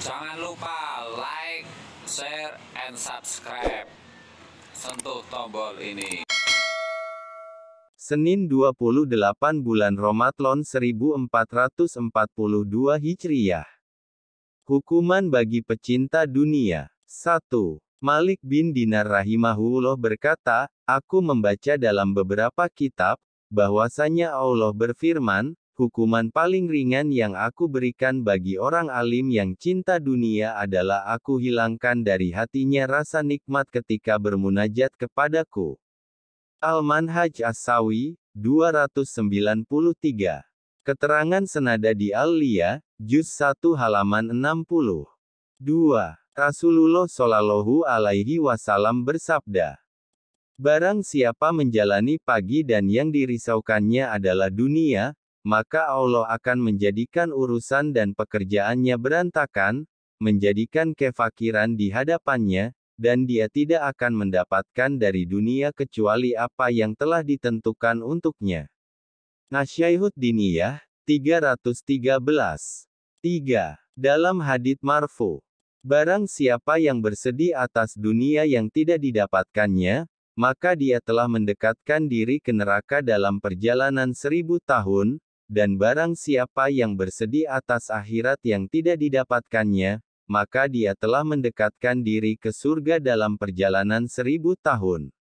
Jangan lupa like, share, and subscribe. Sentuh tombol ini. Senin 28 bulan Ramadan 1442 Hijriyah. Hukuman bagi pecinta dunia. 1. Malik bin Dinar rahimahullah berkata, aku membaca dalam beberapa kitab, bahwasanya Allah berfirman, hukuman paling ringan yang aku berikan bagi orang alim yang cinta dunia adalah aku hilangkan dari hatinya rasa nikmat ketika bermunajat kepadaku. Al-Manhaj As-Sawi, 293. Keterangan senada di Al-Liya, Juz 1 halaman 60. 2. Rasulullah Shallallahu Alaihi Wasallam bersabda, barang siapa menjalani pagi dan yang dirisaukannya adalah dunia, maka Allah akan menjadikan urusan dan pekerjaannya berantakan, menjadikan kefakiran di hadapannya, dan dia tidak akan mendapatkan dari dunia kecuali apa yang telah ditentukan untuknya. Nasyai'ud Diniyah, 313. 3. Dalam hadits marfu, barang siapa yang bersedih atas dunia yang tidak didapatkannya, maka dia telah mendekatkan diri ke neraka dalam perjalanan 1000 tahun, dan barang siapa yang bersedih atas akhirat yang tidak didapatkannya, maka dia telah mendekatkan diri ke surga dalam perjalanan 1000 tahun.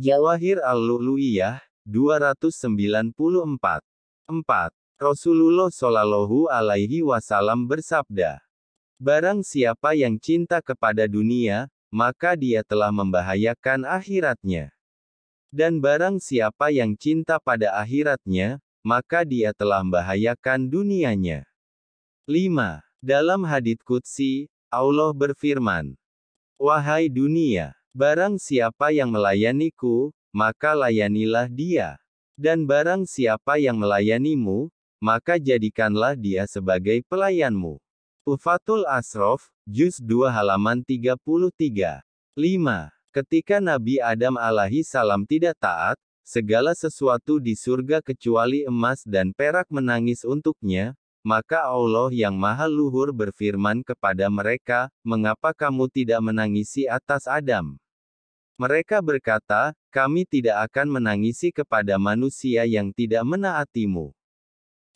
Jawahir Al-Lu'lu'iyah, 294. 4. Rasulullah Shallallahu Alaihi Wasallam bersabda, barang siapa yang cinta kepada dunia, maka dia telah membahayakan akhiratnya. Dan barang siapa yang cinta pada akhiratnya, maka dia telah membahayakan dunianya. 5. Dalam hadits qudsi, Allah berfirman, wahai dunia, barang siapa yang melayaniku, maka layanilah dia. Dan barang siapa yang melayanimu, maka jadikanlah dia sebagai pelayanmu. Tufatul Ashraf, Juz 2 halaman 33. 5. Ketika Nabi Adam alaihi salam tidak taat, segala sesuatu di surga kecuali emas dan perak menangis untuknya, maka Allah yang Maha Luhur berfirman kepada mereka, mengapa kamu tidak menangisi atas Adam? Mereka berkata, kami tidak akan menangisi kepada manusia yang tidak menaatimu.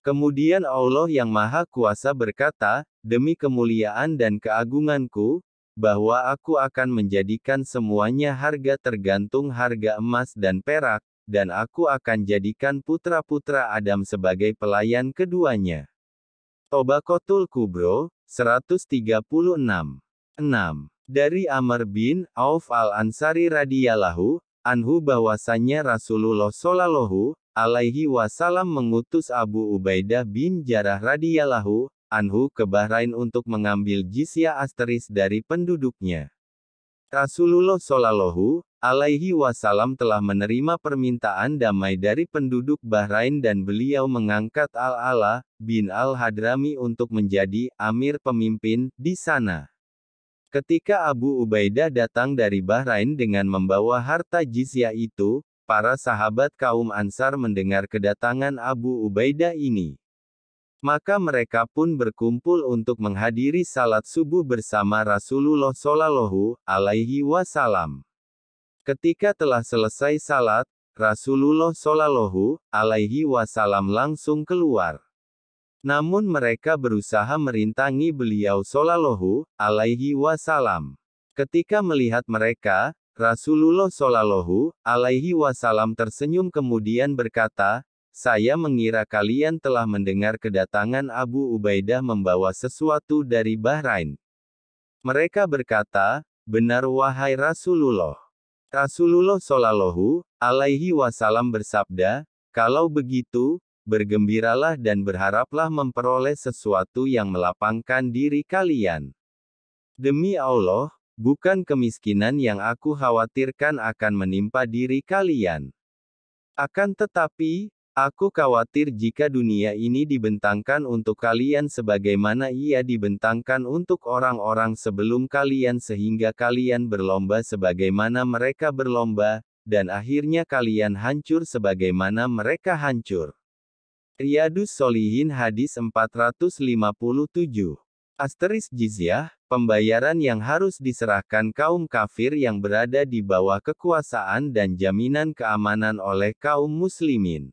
Kemudian Allah yang Maha Kuasa berkata, demi kemuliaan dan keagunganku, bahwa aku akan menjadikan semuanya harga tergantung harga emas dan perak, dan aku akan jadikan putra-putra Adam sebagai pelayan keduanya. Tobaqatul Kubro, 136. 6. Dari Amr bin Auf al-Ansari radhiyallahu anhu bahwasannya Rasulullah Shallallahu Alaihi Wasallam mengutus Abu Ubaidah bin Jarrah radhiyallahu anhu ke Bahrain untuk mengambil jizyah asteris dari penduduknya. Rasulullah Shallallahu Alaihi Wasallam telah menerima permintaan damai dari penduduk Bahrain dan beliau mengangkat Al-Ala bin Al-Hadrami untuk menjadi amir pemimpin di sana. Ketika Abu Ubaidah datang dari Bahrain dengan membawa harta jizyah itu, para sahabat kaum Ansar mendengar kedatangan Abu Ubaidah ini. Maka mereka pun berkumpul untuk menghadiri salat subuh bersama Rasulullah Shallallahu Alaihi Wasallam. Ketika telah selesai salat, Rasulullah Shallallahu Alaihi Wasallam langsung keluar. Namun mereka berusaha merintangi beliau Shallallahu Alaihi Wasallam. Ketika melihat mereka, Rasulullah Shallallahu Alaihi Wasallam tersenyum kemudian berkata, saya mengira kalian telah mendengar kedatangan Abu Ubaidah membawa sesuatu dari Bahrain. Mereka berkata, benar wahai Rasulullah. Rasulullah Shallallahu Alaihi Wasallam bersabda, kalau begitu, bergembiralah dan berharaplah memperoleh sesuatu yang melapangkan diri kalian. Demi Allah, bukan kemiskinan yang aku khawatirkan akan menimpa diri kalian. Akan tetapi, aku khawatir jika dunia ini dibentangkan untuk kalian sebagaimana ia dibentangkan untuk orang-orang sebelum kalian sehingga kalian berlomba sebagaimana mereka berlomba, dan akhirnya kalian hancur sebagaimana mereka hancur. Riyadus Sholihin hadis 457. Jizyah, pembayaran yang harus diserahkan kaum kafir yang berada di bawah kekuasaan dan jaminan keamanan oleh kaum muslimin.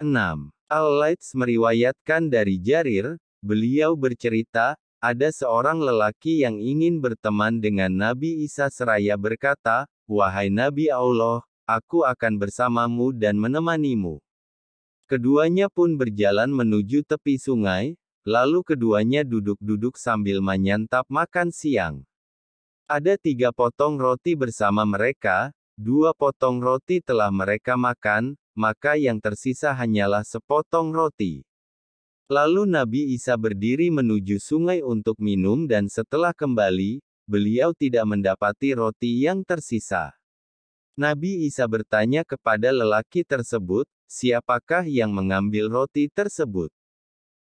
6. Al-Laits meriwayatkan dari Jarir, beliau bercerita, ada seorang lelaki yang ingin berteman dengan Nabi Isa seraya berkata, "Wahai Nabi Allah, aku akan bersamamu dan menemanimu." Keduanya pun berjalan menuju tepi sungai, lalu keduanya duduk-duduk sambil menyantap makan siang. Ada 3 potong roti bersama mereka, 2 potong roti telah mereka makan, maka yang tersisa hanyalah sepotong roti. Lalu Nabi Isa berdiri menuju sungai untuk minum dan setelah kembali, beliau tidak mendapati roti yang tersisa. Nabi Isa bertanya kepada lelaki tersebut, "Siapakah yang mengambil roti tersebut?"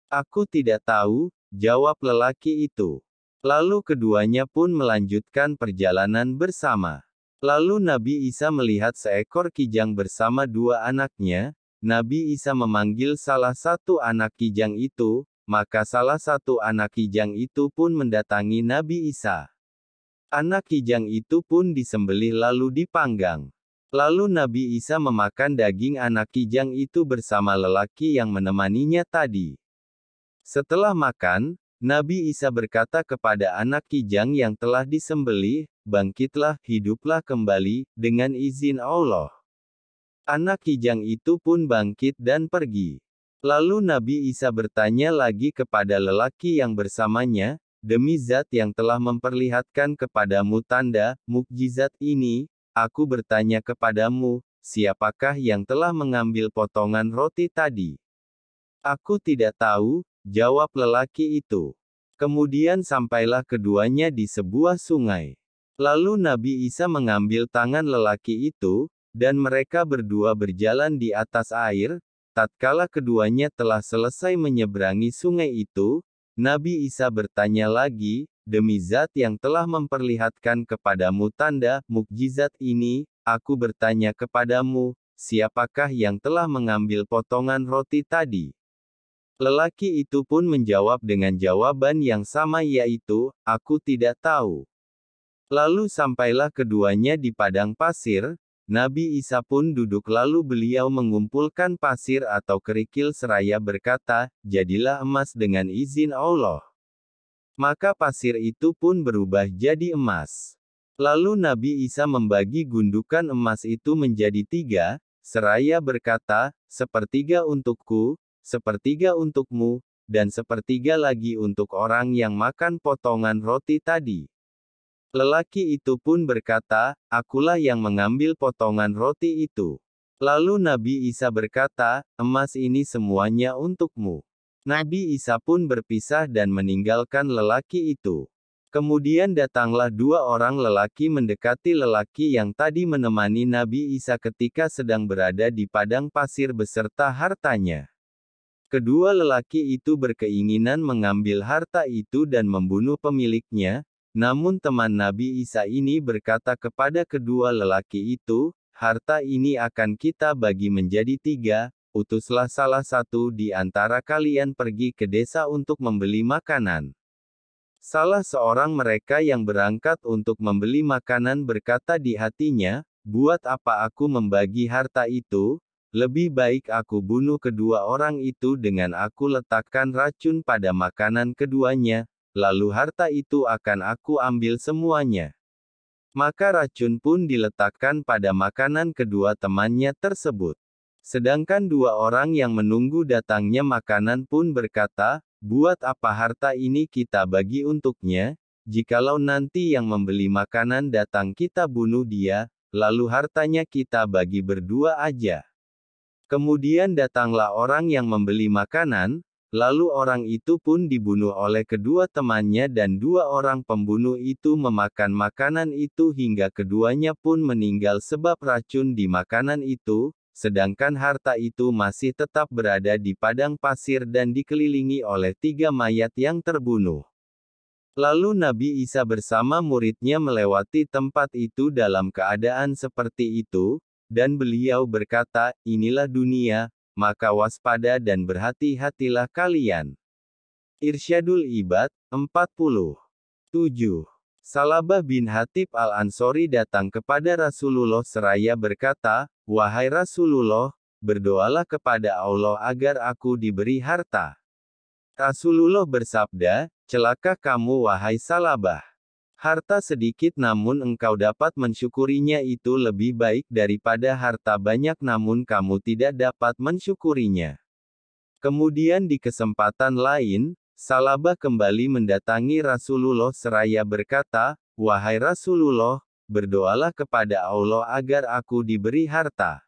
"Aku tidak tahu," jawab lelaki itu. Lalu keduanya pun melanjutkan perjalanan bersama. Lalu Nabi Isa melihat seekor kijang bersama 2 anaknya. Nabi Isa memanggil salah satu anak kijang itu, maka salah satu anak kijang itu pun mendatangi Nabi Isa. Anak kijang itu pun disembelih lalu dipanggang. Lalu Nabi Isa memakan daging anak kijang itu bersama lelaki yang menemaninya tadi. Setelah makan, Nabi Isa berkata kepada anak kijang yang telah disembelih, "Bangkitlah, hiduplah kembali, dengan izin Allah." Anak kijang itu pun bangkit dan pergi. Lalu Nabi Isa bertanya lagi kepada lelaki yang bersamanya, "Demi Zat yang telah memperlihatkan kepadamu tanda, mukjizat ini, aku bertanya kepadamu, siapakah yang telah mengambil potongan roti tadi?" "Aku tidak tahu," jawab lelaki itu. Kemudian sampailah keduanya di sebuah sungai. Lalu Nabi Isa mengambil tangan lelaki itu, dan mereka berdua berjalan di atas air. Tatkala keduanya telah selesai menyeberangi sungai itu, Nabi Isa bertanya lagi, "Demi Zat yang telah memperlihatkan kepadamu tanda, mukjizat ini, aku bertanya kepadamu, siapakah yang telah mengambil potongan roti tadi?" Lelaki itu pun menjawab dengan jawaban yang sama yaitu, "Aku tidak tahu." Lalu sampailah keduanya di padang pasir. Nabi Isa pun duduk lalu beliau mengumpulkan pasir atau kerikil seraya berkata, "Jadilah emas dengan izin Allah." Maka pasir itu pun berubah jadi emas. Lalu Nabi Isa membagi gundukan emas itu menjadi 3, seraya berkata, "Sepertiga untukku, sepertiga untukmu, dan sepertiga lagi untuk orang yang makan potongan roti tadi." Lelaki itu pun berkata, "Akulah yang mengambil potongan roti itu." Lalu Nabi Isa berkata, "Emas ini semuanya untukmu." Nabi Isa pun berpisah dan meninggalkan lelaki itu. Kemudian datanglah 2 orang lelaki mendekati lelaki yang tadi menemani Nabi Isa ketika sedang berada di padang pasir beserta hartanya. Kedua lelaki itu berkeinginan mengambil harta itu dan membunuh pemiliknya. Namun teman Nabi Isa ini berkata kepada kedua lelaki itu, "Harta ini akan kita bagi menjadi 3, utuslah salah satu di antara kalian pergi ke desa untuk membeli makanan." Salah seorang mereka yang berangkat untuk membeli makanan berkata di hatinya, "Buat apa aku membagi harta itu? Lebih baik aku bunuh kedua orang itu dengan aku letakkan racun pada makanan keduanya. Lalu harta itu akan aku ambil semuanya." Maka racun pun diletakkan pada makanan kedua temannya tersebut. Sedangkan 2 orang yang menunggu datangnya makanan pun berkata, "Buat apa harta ini kita bagi untuknya? Jikalau nanti yang membeli makanan datang kita bunuh dia, lalu hartanya kita bagi berdua aja." Kemudian datanglah orang yang membeli makanan. Lalu orang itu pun dibunuh oleh kedua temannya dan 2 orang pembunuh itu memakan makanan itu hingga keduanya pun meninggal sebab racun di makanan itu, sedangkan harta itu masih tetap berada di padang pasir dan dikelilingi oleh 3 mayat yang terbunuh. Lalu Nabi Isa bersama muridnya melewati tempat itu dalam keadaan seperti itu, dan beliau berkata, "Inilah dunia, maka waspada dan berhati-hatilah kalian." Irsyadul Ibad, 47. Salabah bin Hatib al-Ansori datang kepada Rasulullah seraya berkata, "Wahai Rasulullah, berdoalah kepada Allah agar aku diberi harta." Rasulullah bersabda, "Celaka kamu wahai Salabah. Harta sedikit namun engkau dapat mensyukurinya itu lebih baik daripada harta banyak namun kamu tidak dapat mensyukurinya." Kemudian di kesempatan lain, Salabah kembali mendatangi Rasulullah seraya berkata, "Wahai Rasulullah, berdoalah kepada Allah agar aku diberi harta."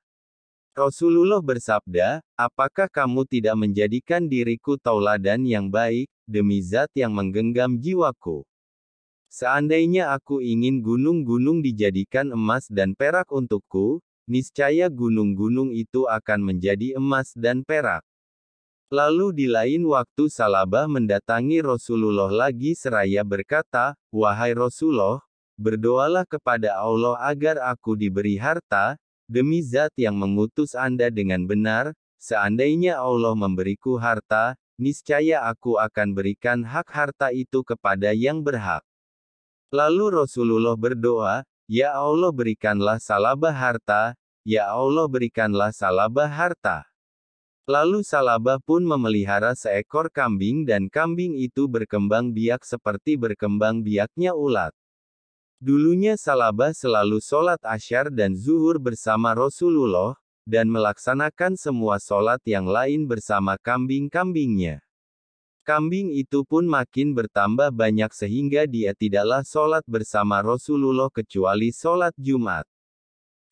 Rasulullah bersabda, "Apakah kamu tidak menjadikan diriku tauladan yang baik, demi zat yang menggenggam jiwaku? Seandainya aku ingin gunung-gunung dijadikan emas dan perak untukku, niscaya gunung-gunung itu akan menjadi emas dan perak." Lalu di lain waktu Salabah mendatangi Rasulullah lagi seraya berkata, "Wahai Rasulullah, berdoalah kepada Allah agar aku diberi harta, demi zat yang mengutus Anda dengan benar, seandainya Allah memberiku harta, niscaya aku akan berikan hak harta itu kepada yang berhak." Lalu Rasulullah berdoa, "Ya Allah berikanlah Salabah harta, ya Allah berikanlah Salabah harta." Lalu Salabah pun memelihara seekor kambing dan kambing itu berkembang biak seperti berkembang biaknya ulat. Dulunya Salabah selalu sholat asyar dan zuhur bersama Rasulullah, dan melaksanakan semua sholat yang lain bersama kambing-kambingnya. Kambing itu pun makin bertambah banyak sehingga dia tidaklah sholat bersama Rasulullah kecuali sholat Jumat.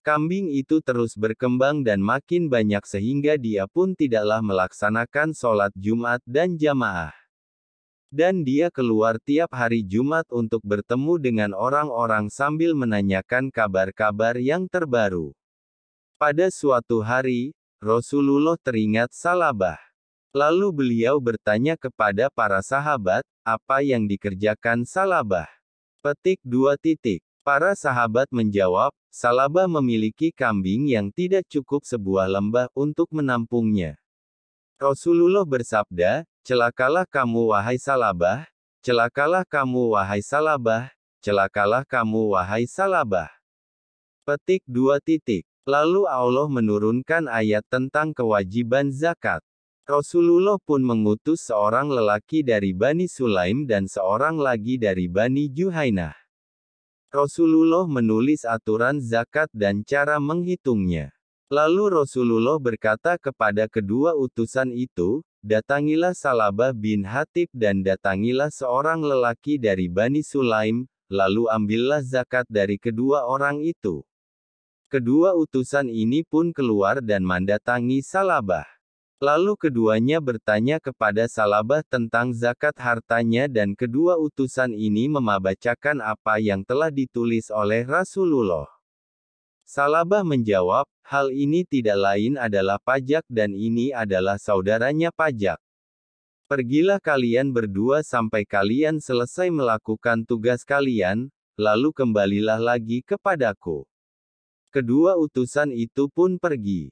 Kambing itu terus berkembang dan makin banyak sehingga dia pun tidaklah melaksanakan sholat Jumat dan jamaah. Dan dia keluar tiap hari Jumat untuk bertemu dengan orang-orang sambil menanyakan kabar-kabar yang terbaru. Pada suatu hari, Rasulullah teringat Salabah. Lalu beliau bertanya kepada para sahabat, "Apa yang dikerjakan Salabah?" Petik 2. Para sahabat menjawab, "Salabah memiliki kambing yang tidak cukup sebuah lembah untuk menampungnya." Rasulullah bersabda, "Celakalah kamu wahai Salabah, celakalah kamu wahai Salabah, celakalah kamu wahai Salabah." Petik 2. Lalu Allah menurunkan ayat tentang kewajiban zakat. Rasulullah pun mengutus seorang lelaki dari Bani Sulaim dan seorang lagi dari Bani Juhainah. Rasulullah menulis aturan zakat dan cara menghitungnya. Lalu Rasulullah berkata kepada kedua utusan itu, "Datangilah Salabah bin Hatib dan datangilah seorang lelaki dari Bani Sulaim, lalu ambillah zakat dari kedua orang itu." Kedua utusan ini pun keluar dan mendatangi Salabah. Lalu keduanya bertanya kepada Salabah tentang zakat hartanya dan kedua utusan ini membacakan apa yang telah ditulis oleh Rasulullah. Salabah menjawab, "Hal ini tidak lain adalah pajak dan ini adalah saudaranya pajak. Pergilah kalian berdua sampai kalian selesai melakukan tugas kalian, lalu kembalilah lagi kepadaku." Kedua utusan itu pun pergi.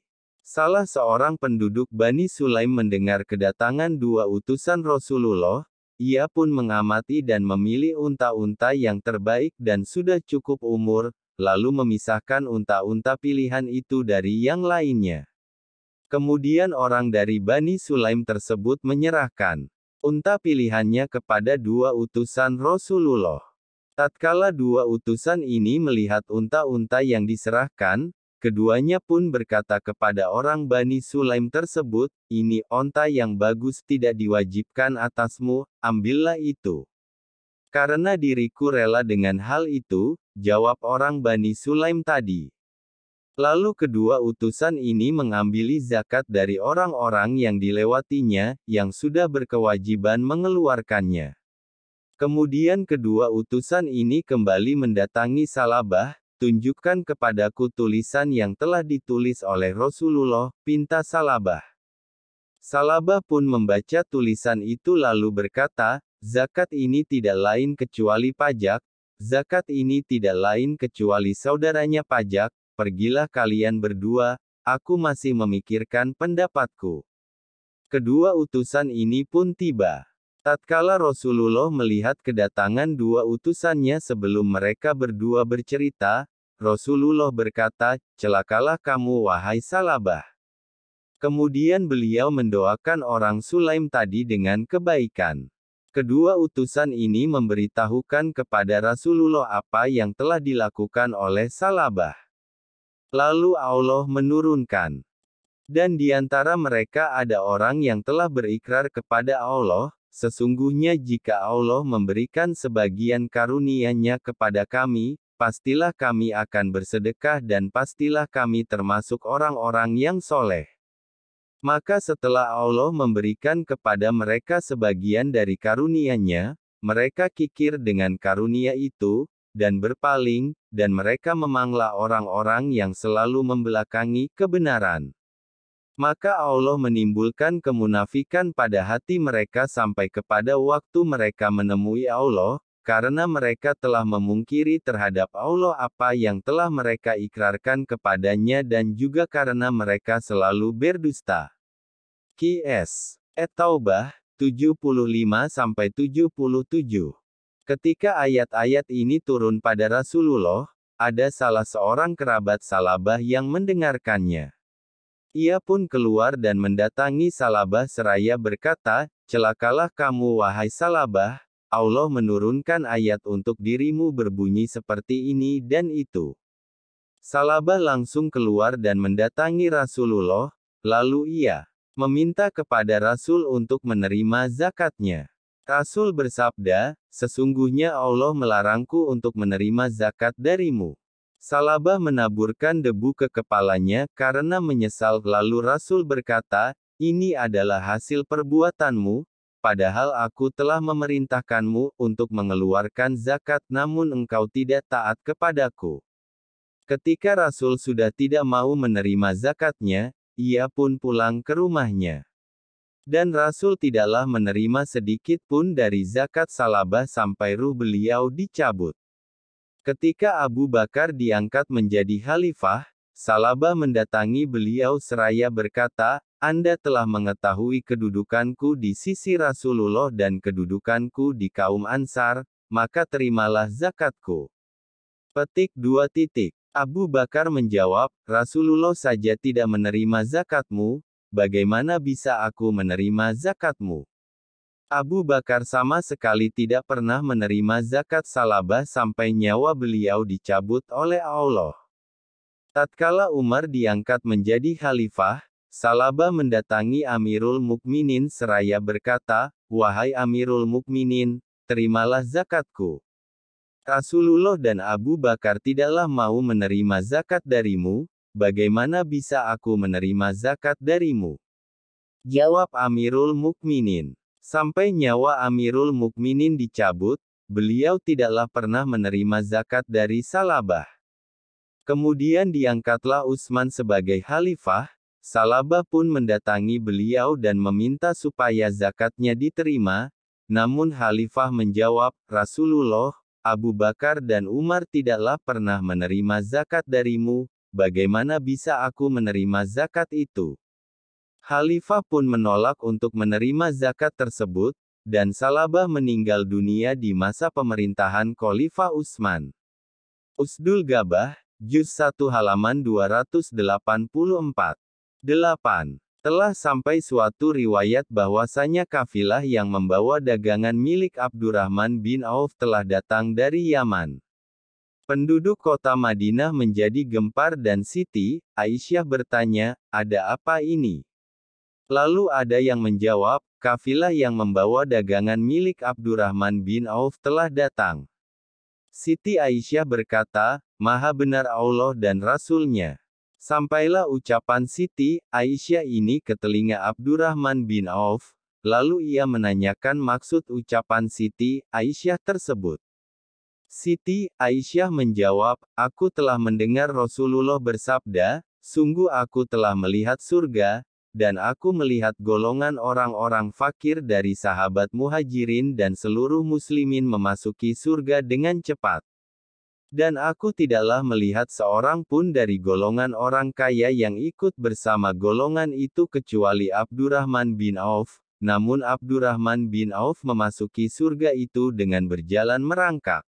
Salah seorang penduduk Bani Sulaim mendengar kedatangan dua utusan Rasulullah, ia pun mengamati dan memilih unta-unta yang terbaik dan sudah cukup umur, lalu memisahkan unta-unta pilihan itu dari yang lainnya. Kemudian orang dari Bani Sulaim tersebut menyerahkan unta pilihannya kepada dua utusan Rasulullah. Tatkala dua utusan ini melihat unta-unta yang diserahkan, keduanya pun berkata kepada orang Bani Sulaim tersebut, "Ini onta yang bagus tidak diwajibkan atasmu, ambillah itu." "Karena diriku rela dengan hal itu," jawab orang Bani Sulaim tadi. Lalu kedua utusan ini mengambil zakat dari orang-orang yang dilewatinya, yang sudah berkewajiban mengeluarkannya. Kemudian kedua utusan ini kembali mendatangi Salabah, "Tunjukkan kepadaku tulisan yang telah ditulis oleh Rasulullah," pinta Salabah. Salabah pun membaca tulisan itu lalu berkata, "Zakat ini tidak lain kecuali pajak, zakat ini tidak lain kecuali saudaranya pajak, pergilah kalian berdua, aku masih memikirkan pendapatku." Kedua utusan ini pun tiba. Tatkala Rasulullah melihat kedatangan dua utusannya sebelum mereka berdua bercerita, Rasulullah berkata, "Celakalah kamu wahai Salabah." Kemudian beliau mendoakan orang Sulaim tadi dengan kebaikan. Kedua utusan ini memberitahukan kepada Rasulullah apa yang telah dilakukan oleh Salabah. Lalu Allah menurunkan, dan di antara mereka ada orang yang telah berikrar kepada Allah, sesungguhnya jika Allah memberikan sebagian karunia-Nya kepada kami, pastilah kami akan bersedekah dan pastilah kami termasuk orang-orang yang soleh. Maka setelah Allah memberikan kepada mereka sebagian dari karunia-Nya, mereka kikir dengan karunia itu, dan berpaling, dan mereka memanglah orang-orang yang selalu membelakangi kebenaran. Maka Allah menimbulkan kemunafikan pada hati mereka sampai kepada waktu mereka menemui Allah, karena mereka telah memungkiri terhadap Allah apa yang telah mereka ikrarkan kepadanya dan juga karena mereka selalu berdusta. Qs. At-Taubah, 75-77. Ketika ayat-ayat ini turun pada Rasulullah, ada salah seorang kerabat Salabah yang mendengarkannya. Ia pun keluar dan mendatangi Salabah seraya berkata, "Celakalah kamu wahai Salabah, Allah menurunkan ayat untuk dirimu berbunyi seperti ini dan itu." Salabah langsung keluar dan mendatangi Rasulullah, lalu ia meminta kepada Rasul untuk menerima zakatnya. Rasul bersabda, "Sesungguhnya Allah melarangku untuk menerima zakat darimu." Salabah menaburkan debu ke kepalanya karena menyesal, lalu Rasul berkata, "Ini adalah hasil perbuatanmu, padahal aku telah memerintahkanmu untuk mengeluarkan zakat namun engkau tidak taat kepadaku." Ketika Rasul sudah tidak mau menerima zakatnya, ia pun pulang ke rumahnya. Dan Rasul tidaklah menerima sedikit pun dari zakat Salabah sampai ruh beliau dicabut. Ketika Abu Bakar diangkat menjadi khalifah, Salabah mendatangi beliau seraya berkata, "Anda telah mengetahui kedudukanku di sisi Rasulullah dan kedudukanku di kaum Ansar, maka terimalah zakatku." Petik 2. Abu Bakar menjawab, "Rasulullah saja tidak menerima zakatmu, bagaimana bisa aku menerima zakatmu?" Abu Bakar sama sekali tidak pernah menerima zakat Salabah sampai nyawa beliau dicabut oleh Allah. Tatkala Umar diangkat menjadi khalifah, Salabah mendatangi Amirul Mukminin seraya berkata, "Wahai Amirul Mukminin, terimalah zakatku. Rasulullah dan Abu Bakar tidaklah mau menerima zakat darimu, bagaimana bisa aku menerima zakat darimu?" Jawab Amirul Mukminin, "Sampai nyawa Amirul Mukminin dicabut, beliau tidaklah pernah menerima zakat dari Salabah." Kemudian diangkatlah Utsman sebagai khalifah, Salabah pun mendatangi beliau dan meminta supaya zakatnya diterima, namun khalifah menjawab, "Rasulullah, Abu Bakar dan Umar tidaklah pernah menerima zakat darimu, bagaimana bisa aku menerima zakat itu?" Khalifah pun menolak untuk menerima zakat tersebut, dan Salabah meninggal dunia di masa pemerintahan Khalifah Utsman. Usdul Gabah, Juz 1 halaman 284. 8. Telah sampai suatu riwayat bahwasanya kafilah yang membawa dagangan milik Abdurrahman bin Auf telah datang dari Yaman. Penduduk kota Madinah menjadi gempar dan Siti Aisyah bertanya, "Ada apa ini?" Lalu ada yang menjawab, "Kafilah yang membawa dagangan milik Abdurrahman bin Auf telah datang." Siti Aisyah berkata, "Maha benar Allah dan Rasul-Nya." Sampailah ucapan Siti Aisyah ini ke telinga Abdurrahman bin Auf, lalu ia menanyakan maksud ucapan Siti Aisyah tersebut. Siti Aisyah menjawab, "Aku telah mendengar Rasulullah bersabda, sungguh aku telah melihat surga, dan aku melihat golongan orang-orang fakir dari sahabat muhajirin dan seluruh muslimin memasuki surga dengan cepat. Dan aku tidaklah melihat seorang pun dari golongan orang kaya yang ikut bersama golongan itu kecuali Abdurrahman bin Auf, namun Abdurrahman bin Auf memasuki surga itu dengan berjalan merangkak.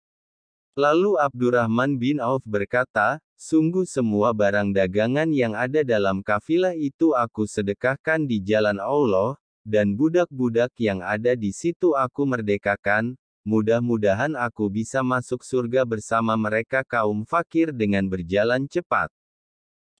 Lalu Abdurrahman bin Auf berkata, sungguh semua barang dagangan yang ada dalam kafilah itu aku sedekahkan di jalan Allah, dan budak-budak yang ada di situ aku merdekakan, mudah-mudahan aku bisa masuk surga bersama mereka kaum fakir dengan berjalan cepat.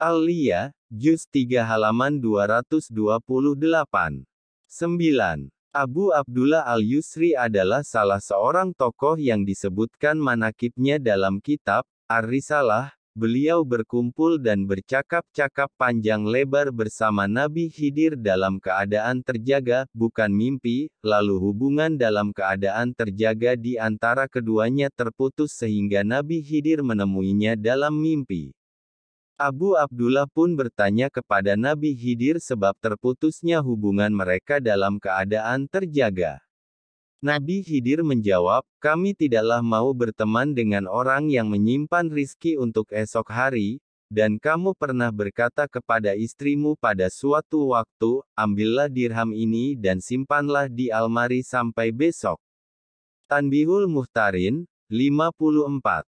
Al-Liyah, Juz 3 halaman 228. 9. Abu Abdullah Al-Yusri adalah salah seorang tokoh yang disebutkan manakibnya dalam kitab Ar-Risalah. Beliau berkumpul dan bercakap-cakap panjang lebar bersama Nabi Khidir dalam keadaan terjaga, bukan mimpi, lalu hubungan dalam keadaan terjaga di antara keduanya terputus sehingga Nabi Khidir menemuinya dalam mimpi. Abu Abdullah pun bertanya kepada Nabi Khidir sebab terputusnya hubungan mereka dalam keadaan terjaga. Nabi Khidir menjawab, kami tidaklah mau berteman dengan orang yang menyimpan rizki untuk esok hari, dan kamu pernah berkata kepada istrimu pada suatu waktu, ambillah dirham ini dan simpanlah di almari sampai besok. Tanbihul Muhtarin, 54.